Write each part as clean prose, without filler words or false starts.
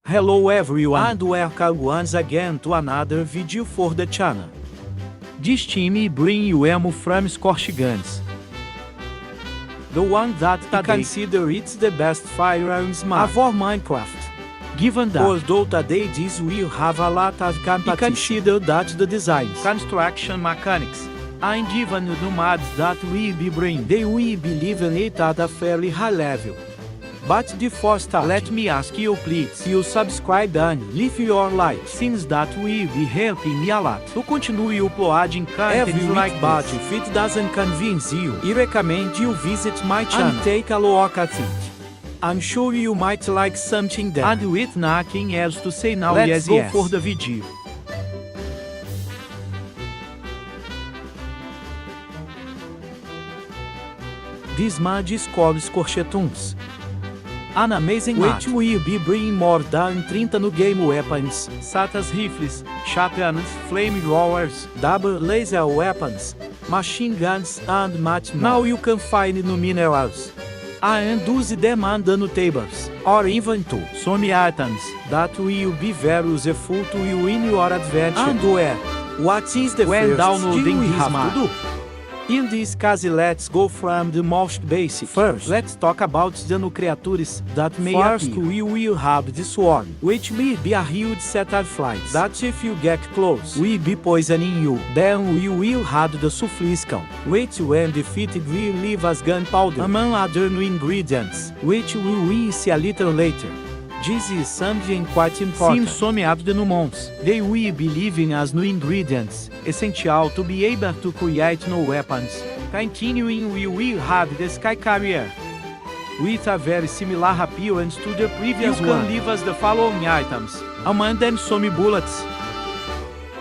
Hello everyone and welcome once again to another video for the channel. This team bring you ammo from Scorched guns. The one that I consider it's the best firearms map for Minecraft. Given that, although today this will have a lot of competition, consider that the designs, construction mechanics, and even the mods that we be bring, they will be leaving it at a fairly high level. But before start, let me ask you please, you subscribe and leave your like, since that will be helping me a lot to continue uploading content like but if it doesn't convince you, I recommend you visit my channel and take a look at it. I'm sure you might like something there. And with nothing else to say now, let's go for the video. This mod is called Scorched. An amazing mod, which will be bringing more than 30 new game weapons, such as rifles, shotguns, flamethrowers, double laser weapons, machine guns, and much more. Now you can find new minerals, and use them on the tables, or even to some items that will be very useful to you in your adventure. And what is the first downloading we have to do? In this case, let's go from the most basic. First, let's talk about the new creatures that may appear. We will have this one, which may be a huge set of flies that if you get close, will be poisoning you. Then we will have the suscripcion, which when defeated will leave us gunpowder, among other new ingredients, which we will see a little later. This is something quite important. Since some of the new mons, they will be leaving as new ingredients, essential to be able to create new weapons. Continuing, we will have the Sky Carrier, with a very similar appearance to the previous one. You can leave us the following items, among them some bullets.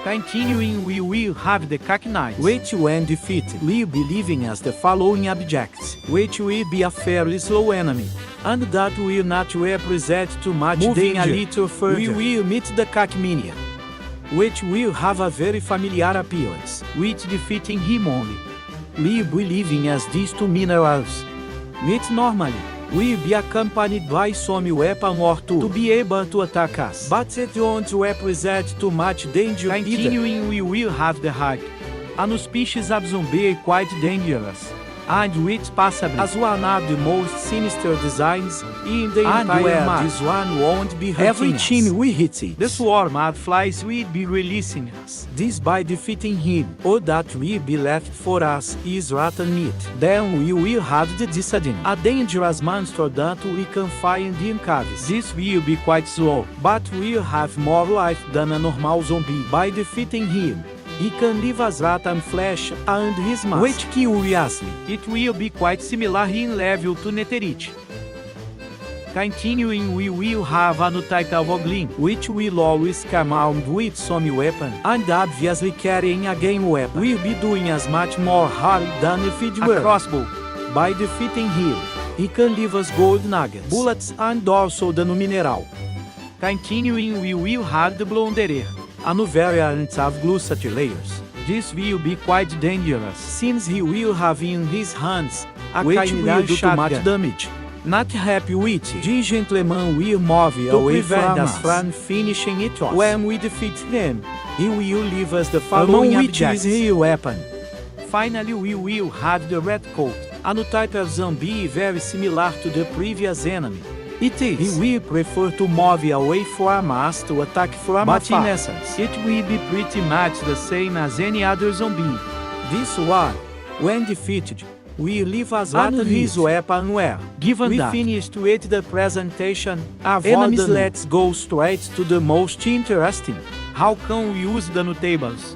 Continuing, we will have the Cock Knight, which when defeated, will be leaving as the following objects, which will be a fairly slow enemy, and that will not represent too much danger. A little further, we will meet the Cock Minion, which will have a very familiar appearance, with defeating him only, will be leaving as these two minerals, which normally will be accompanied by some weapon or two to be able to attack us, but it won't represent too much danger. Continuing, we will have the Hag, a new species of zombie quite dangerous, and which possibly as one of the most sinister designs in the entire map. This one won't be hurting every time we hit it, the swarm of flies will be releasing us. This by defeating him. All that will be left for us is rotten meat. Then we will have the Dissident, a dangerous monster that we can find in caves. This will be quite slow, but will have more life than a normal zombie. By defeating him, he can leave us rotten flesh and his mask, which curiously, it will be quite similar in level to Netherite. Continuing, we will have a new type of Goblin, which will always come armed with some weapon, and obviously carrying a game weapon. We'll be doing as much more harm than if it were a crossbow. By defeating him, he can leave us gold nuggets, bullets, and also the new mineral. Continuing, we will have the Blunderer, a new variant of Gustado layers. This will be quite dangerous, since he will have in his hands a which will do too much damage. Not happy with it, this gentleman will move away from us from finishing it off. When we defeat him, he will leave us the following objects, his weapon. Finally, we will have the Red Coat, a new type of zombie very similar to the previous enemy. It is. He will prefer to move away from us to attack from afar. But in essence, it will be pretty much the same as any other zombie. This one, when defeated, will leave us rotten his weapon well. Given we finished with the presentation of enemies, let's go straight to the most interesting. How can we use the new tables?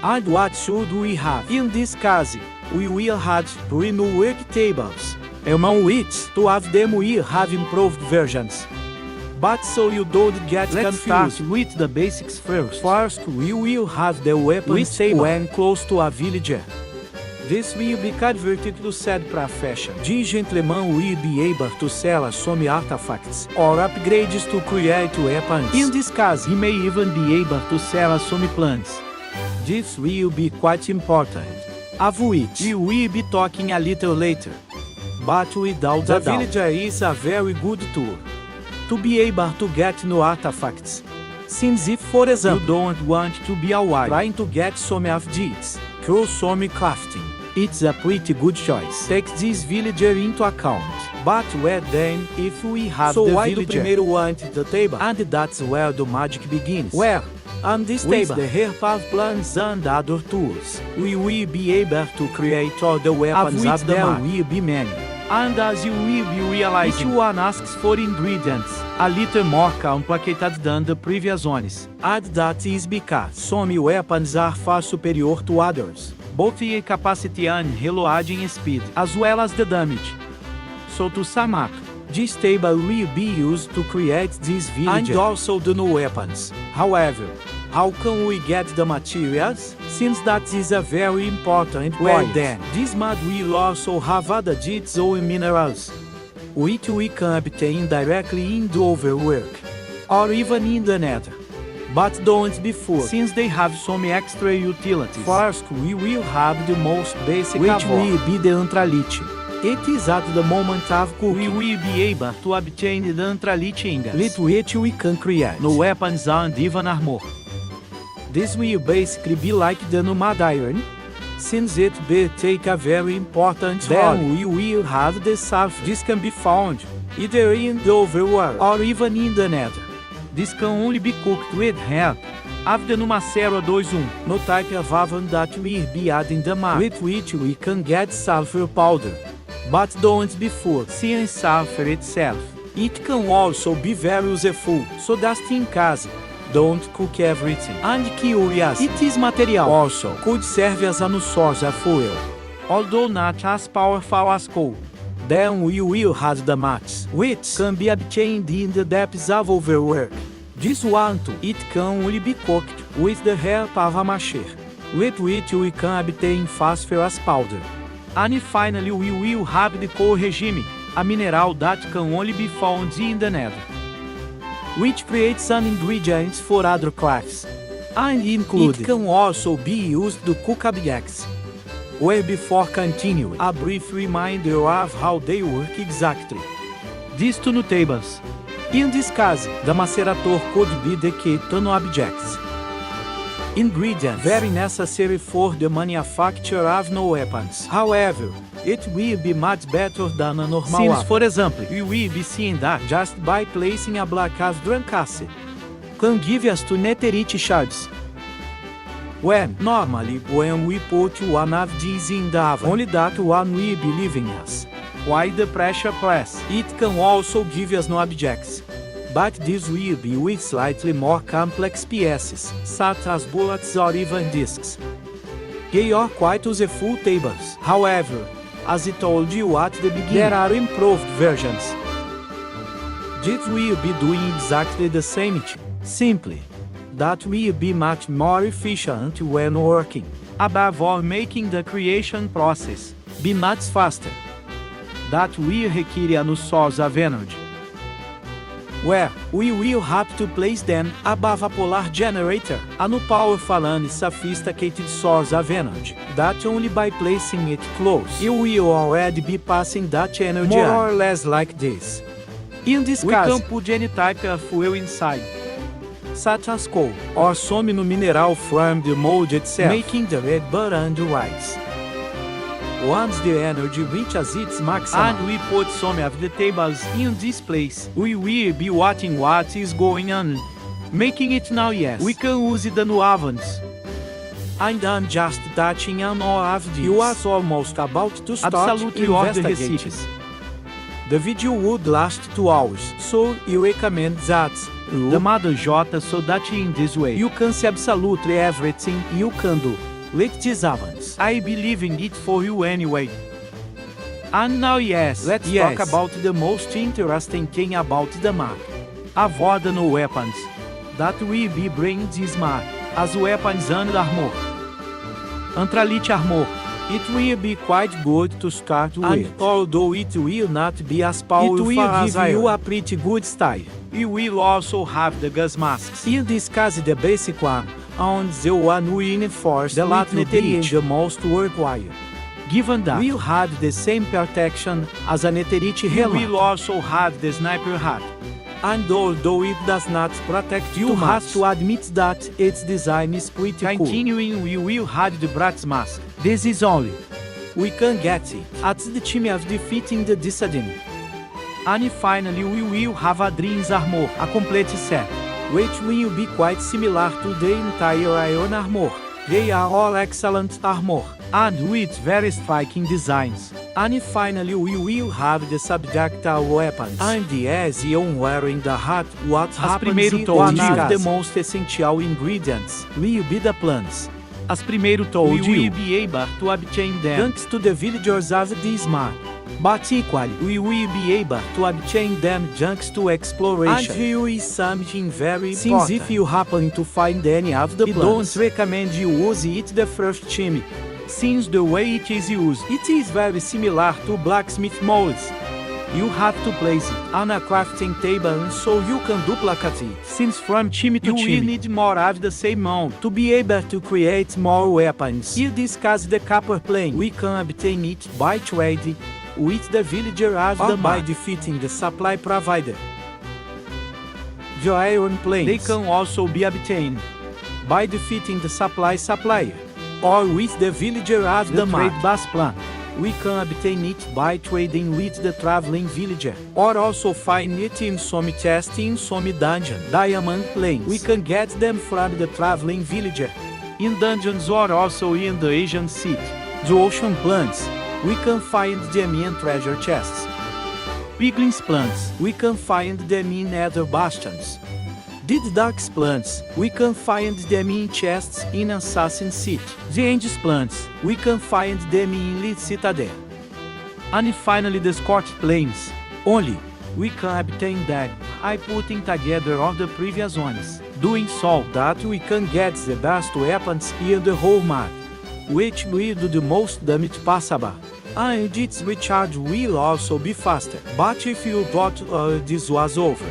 And what should we have? In this case, we will have 3 new work tables, among which 2 of them will have improved versions. But so you don't get confused with the basics first. First, we will have the weapon table when close to a villager. This will be converted to said profession. This gentleman will be able to sell some artifacts or upgrades to create weapons. In this case, he may even be able to sell some plants. This will be quite important, of which we will be talking a little later. But without the villager is a very good tool to be able to get new artifacts. Since if, for example, you don't want to be always trying to get some of these, through some crafting, it's a pretty good choice. Take this villager into account. But where then, if we have the villager, do primeiro want the table? And that's where the magic begins. Where? On this table, the help of plans and other tools, we will be able to create all the weapons of the there will be many. And as you will be realizing, each one asks for ingredients a little more complicated than the previous ones. And that is because some weapons are far superior to others, both in capacity and reloading speed, as well as the damage. So to sum up, this table will be used to create this village and also the new weapons. However, how can we get the materials? Since that is a very important point. Well then, this mod will also have other gems or minerals, which we can obtain directly in the overworld, or even in the nether. But don't be fooled, since they have some extra utilities. First, we will have the most basic, which will be the antralite. It is at the moment of cooking we will be able to obtain the antralite ingots, with which we can create new weapons and even armor. This will basically be like the nomad iron, since it will take a very important role. Then we will have the south. This can be found either in the overworld or even in the nether. This can only be cooked with help of the Encerio 2.1, no type of oven that will be adding the map, with which we can get sulfur powder. But don't be fooled, since sulfur itself, it can also be very useful, so just in case, don't cook everything. And curious, its material also could serve as a source of fuel, although not as powerful as coal. Then we will have the mats, which can be obtained in the depths of overworld. This one too, it can only be cooked with the help of a macher, with which we can obtain phosphorus powder. And finally we will have the coal regime, a mineral that can only be found in the nether, which creates some ingredients for other crafts, and included. It can also be used to cook objects. Well, before continuing, a brief reminder of how they work exactly. These two new tables. In this case, the macerator could be the key to new objects. Ingredients very necessary for the manufacture of new weapons. However, it will be much better than a normal one. Since, for example, we will be seeing that just by placing a block of Drancasse can give us two netherite shards. When, normally, when we put one of these in the oven, only that one will be leaving us. While the pressure press, it can also give us new objects. But this will be with slightly more complex pieces, such as bullets or even discs. They are quite useful tables. However, as I told you at the beginning, there are improved versions. This will be doing exactly the same thing, simply that will be much more efficient when working. Above all, making the creation process be much faster. That will require a new source of energy, where we will have to place them above a polar generator, a new powerful and sophisticated source of energy, that only by placing it close, you will already be passing that energy more or less like this. In this case, we can put any type of fuel inside, such as coal, or some new mineral from the mold itself, making the red burn the rice. Once the energy reaches its maximum, and we put some of the tables in this place, we will be watching what is going on. Making it now, yes, we can use the new ovens. And I'm just touching on all of this. You are almost about to start investigating. The video would last 2 hours, so I recommend that the Mother J, so that in this way you can see absolutely everything you can do with these ovens. I believe in it for you anyway. And now yes, let's talk about the most interesting thing about the map. Avoid new weapons that will be bringing this map, as weapons and armor. Antralite armor. It will be quite good to start with, and although it will not be as powerful as iron, it will give you a pretty good style. You will also have the gas masks. In this case, the basic one, and the one we enforce the latter be the most worthwhile. Given that we'll have the same protection as a netherite helmet, we will also have the sniper hat, And although it does not protect you have to admit that its design is pretty cool. Continuing, we will hide the Brat's mask. This is only we can get it at the time of defeating the Dissident. And finally we will have Adrian's armor, a complete set, which will be quite similar to the entire Iron armor. They are all excellent armor, and with very striking designs. And finally we will have the subjectile weapons. And as on wearing the hat, what happens is one of the most essential ingredients will be the plants. As primeiro told you, we will be able to obtain them thanks to the villagers of this map. But equally, we will be able to obtain them thanks to exploration. And here is something very important. Since if you happen to find any of the plants, don't recommend you use it the first time. Since the way it is used, it is very similar to blacksmith molds. You have to place it on a crafting table so you can duplicate it. Since from time to time, you will need more of the same mold to be able to create more weapons. In this case, the copper plane, we can obtain it by trading with the villager of the by defeating the supply provider. The iron planes, they can also be obtained by defeating the supply supplier, or with the villager of the trade bus plan. We can obtain it by trading with the traveling villager, or also find it in some chest in some dungeon. Diamond planes, we can get them from the traveling villager, in dungeons or also in the Asian city. The ocean plants, we can find them in treasure chests. Piglins plants, we can find them in nether bastions. Dead Ducks plants, we can find them in chests in Assassin City. The Andes plants, we can find them in Lit Citadel. And finally the Scorched plains, only we can obtain them by putting together all the previous ones. Doing so that we can get the best weapons in the whole map, which will do the most damage possible. And its recharge will also be faster. But if you thought this was over,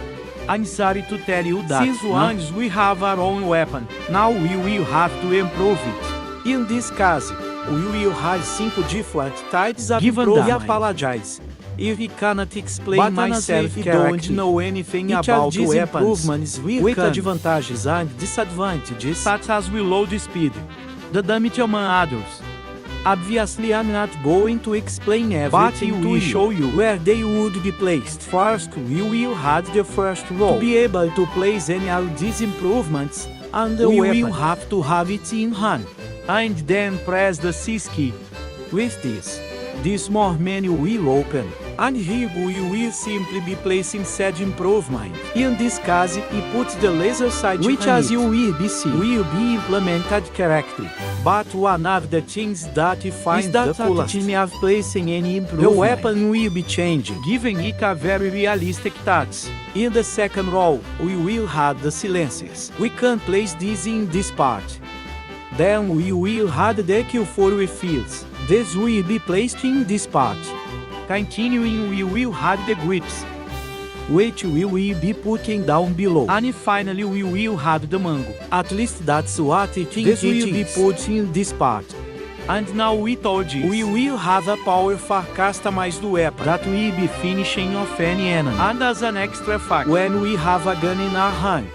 I'm sorry to tell you that since once we have our own weapon, now we will have to improve it. In this case, we will have 5 different types of improvement. I apologize if I cannot explain myself correctly. Don't know anything about weapons with advantages and disadvantages, such as reload speed, the damage among others. Obviously, I'm not going to explain everything, but we will show you where they would be placed. First, we will have the first row. To be able to place any of these improvements on the weapon, we will have to have it in hand, and then press the C key. With this more menu will open, and here we will simply be placing said improvement. In this case, we put the laser sight, which as you will be seeing, will be implemented correctly. But one of the things that I find the coolest is of placing any improvement. The weapon will be changing, giving it a very realistic touch. In the second row, we will have the silencers. We can place these in this part. Then we will have the Q4 refills. This will be placed in this part. Continuing, we will have the grips, which we will be putting down below. And finally we will have the mango. At least that's what it is. This will be put in this part. And now we told you, we will have a powerful customized weapon that will be finishing off any enemy. And as an extra fact, when we have a gun in our hand,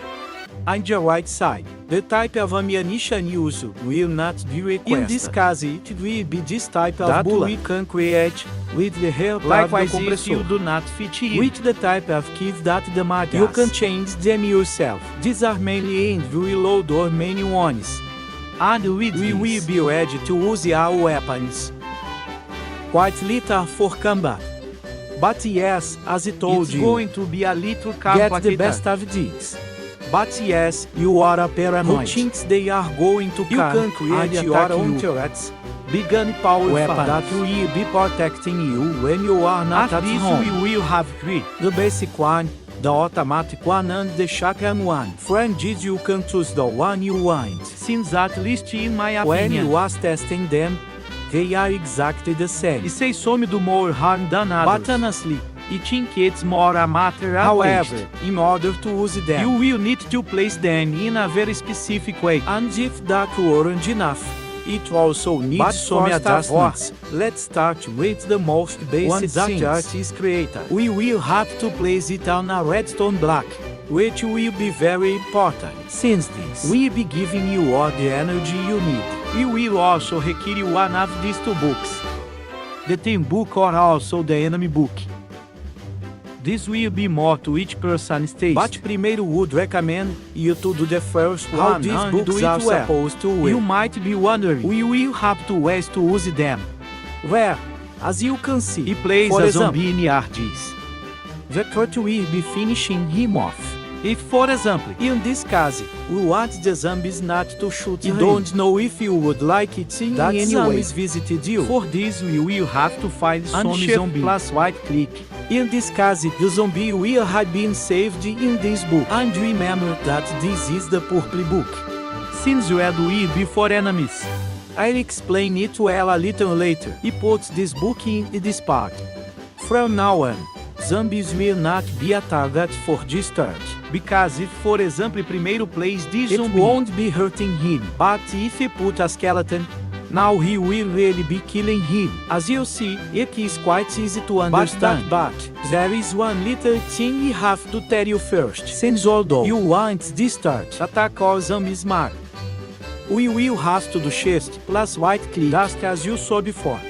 on the right side, the type of ammunition used will not be requested. In this case, it will be this type of bullet we can create with the help of the compressor. You do not fit in with the type of keys that the mag has. You can change them yourself. These are mainly aimed to reload or main ones. And with we will be ready to use our weapons. Quite little for combat. But yes, as I told you, it's going to be a little complicated. Get the best of this. But yes, you are a paranoid. Who thinks they are going to come? You can create your own turrets, big and powerful weapons that will be protecting you when you are not at home. We will have 3. The basic one, the automatic one and the shotgun one. Friends, you can choose the one you want. Since at least in my opinion, when you was testing them, they are exactly the same. E say some do more harm than others. But honestly, I think it's more a matter of however, in order to use them, you will need to place them in a very specific way. And if that weren't enough, It also needs some adjustments. Let's start with the most basic things. Art is created. We will have to place it on a redstone block, which will be very important. Since this will be giving you all the energy you need. We will also require one of these two books. The team book or also the enemy book. This will be more to each person's taste. But primeiro would recommend you to do the first one. How these books are supposed to work. You might be wondering, we will have two ways to use them. Well, as you can see, he plays a zombie in Ardis. The cut will be finishing him off. If, for example, in this case, we want the zombies not to shoot him. Don't know if you would like it in that any zombies visited you. For this, we will have to find some zombie plus right click. In this case, the zombie will have been saved in this book. And remember that this is the purple book. Since red will be for enemies, I'll explain it well a little later. He puts this book in this part. From now on, zombies will not be a target for this start. Because if, for example, primeiro plays this zombie, it won't be hurting him. But if he put a skeleton, now he will really be killing him. As you see, it is quite easy to understand. But there is one little thing we have to tell you first. Since although you want this start attack all zombies mark, we will have to do shift plus right click just as you saw before.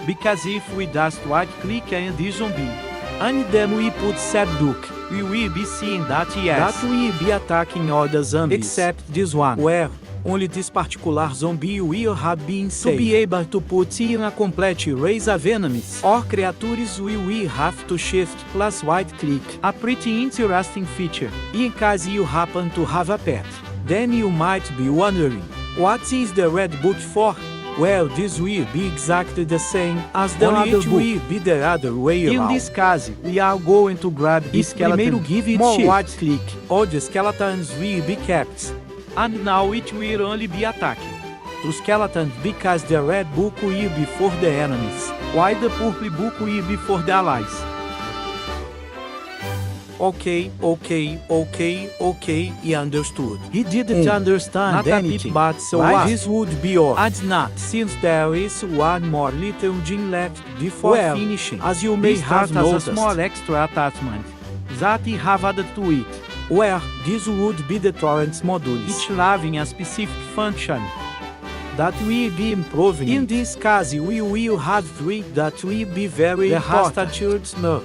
Because if we just right click on this zombie, and then we put set book, we will be seeing that yes, that will be attacking all the zombies except this one, where only this particular zombie will have been saved. To be able to put in a complete race of enemies or creatures, we will have to shift plus right click. A pretty interesting feature, in case you happen to have a pet. Then you might be wondering, what is the red book for? Well, this will be exactly the same as the other book. It will be the other way around. In this case, we are going to grab the skeleton, give it more right click, all the skeletons will be kept. And now it will only be attacking the skeletons because the red book will be for the enemies, while the purple book will be for the allies. Okay, he understood. He didn't understand anything, but so what? This would be all. And not, since there is one more little gem left before finishing. As you may have noticed, a small extra attachment that he have added to it. Well, this would be the torrents modules, each having a specific function that will be improving. In this case, we will have three that will be very important,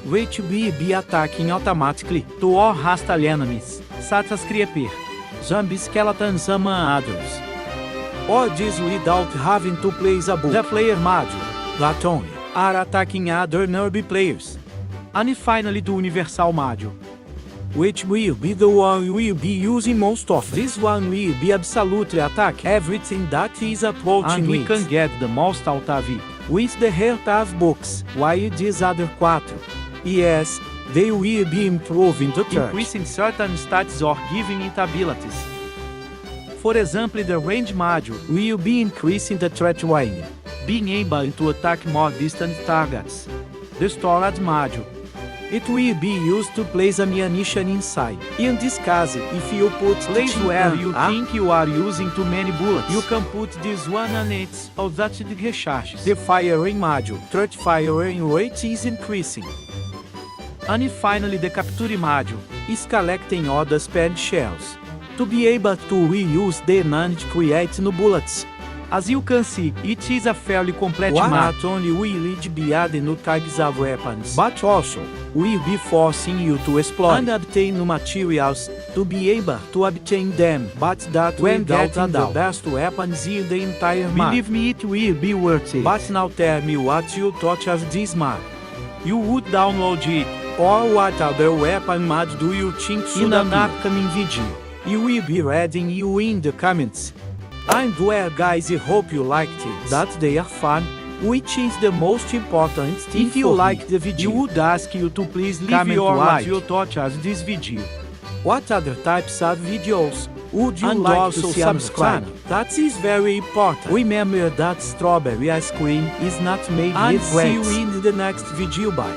which will be attacking automatically to all hostile enemies, such as creeper, zombie skeletons among others. All this without having to place a book. The player module, that only, are attacking other newbie players. And finally the universal module, which will be the one we will be using most of. This one will be absolutely attack everything that is approaching and we can get the most out of it with the heart of books, while these other quattro, yes, they will be improving the turret, increasing certain stats or giving it abilities. For example, the range module will be increasing the threat range, being able to attack more distant targets. The storage module, it will be used to place ammunition inside. In this case, if you put place where you think you are using too many bullets, you can put this one on it, or that it recharges. The firing module, threat firing rate is increasing. And finally the capture module is collecting all the spent shells, to be able to reuse them and create new bullets. As you can see, it is a fairly complete map. Not only will it be adding new types of weapons, but also will be forcing you to explore and obtain new materials to be able to obtain them, but that when getting the best weapons in the entire map. Believe me, it will be worth it. But now tell me what you thought of this map. You would download it, or what other weapon mod do you think should in an upcoming video? You will be reading you in the comments. And well guys, I hope you liked it, that they are fun, which is the most important thing. If you liked the video, you would ask you to please leave your like you thought of this video. What other types of videos would you like to see subscribe? That is very important. Remember that strawberry ice cream is not made with friends. And see you in the next video. Bye.